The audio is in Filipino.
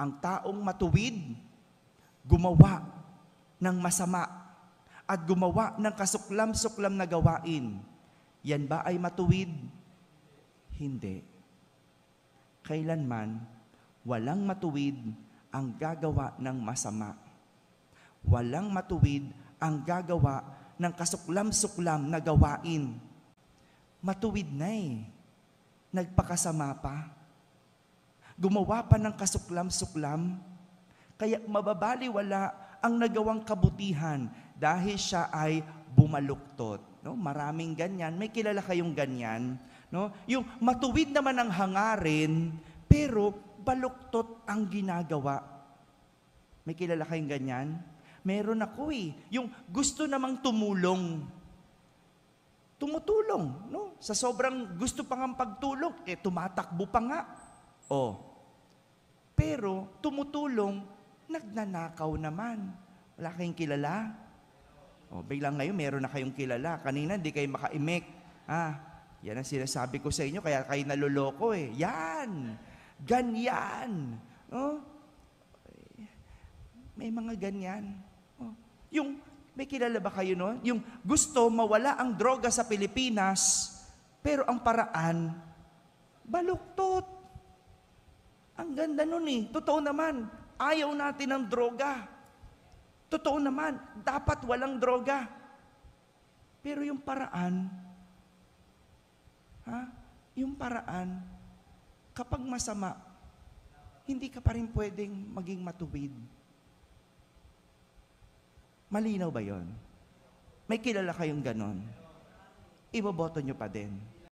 Ang taong matuwid, gumawa ng masama at gumawa ng kasuklam-suklam na gawain. Yan ba ay matuwid? Hindi. Kailanman, walang matuwid ang gagawa ng masama. Walang matuwid ang gagawa ng kasuklam-suklam na gawain. Matuwid na nagpakasama pa. Gumawa pa ng kasuklam-suklam. Kaya mababaliwala ang nagawang kabutihan dahil siya ay bumaluktot. No? Maraming ganyan. May kilala kayong ganyan. No? Yung matuwid naman ang hangarin, pero baluktot ang ginagawa. May kilala kayong ganyan? Meron ako Yung gusto namang tumulong. Tumutulong. No? Sa sobrang gusto pa nga pagtulong, tumatakbo pa nga. Pero tumutulong, nagnanakaw naman. Wala kayong kilala? Biglang ngayon, meron na kayong kilala. Kanina, hindi kayo makaimik. Yan ang sinasabi ko sa inyo, kaya kayo naloloko Yan! Ganyan! May mga ganyan. May kilala ba kayo Yung gusto mawala ang droga sa Pilipinas, pero ang paraan, baluktot. Ang ganda nun Totoo naman, ayaw natin ng droga. Totoo naman, dapat walang droga. Pero yung paraan, kapag masama, hindi ka pa rin pwedeng maging matuwid. Malinaw ba yon? May kilala kayong ganon? Iboboto nyo pa din.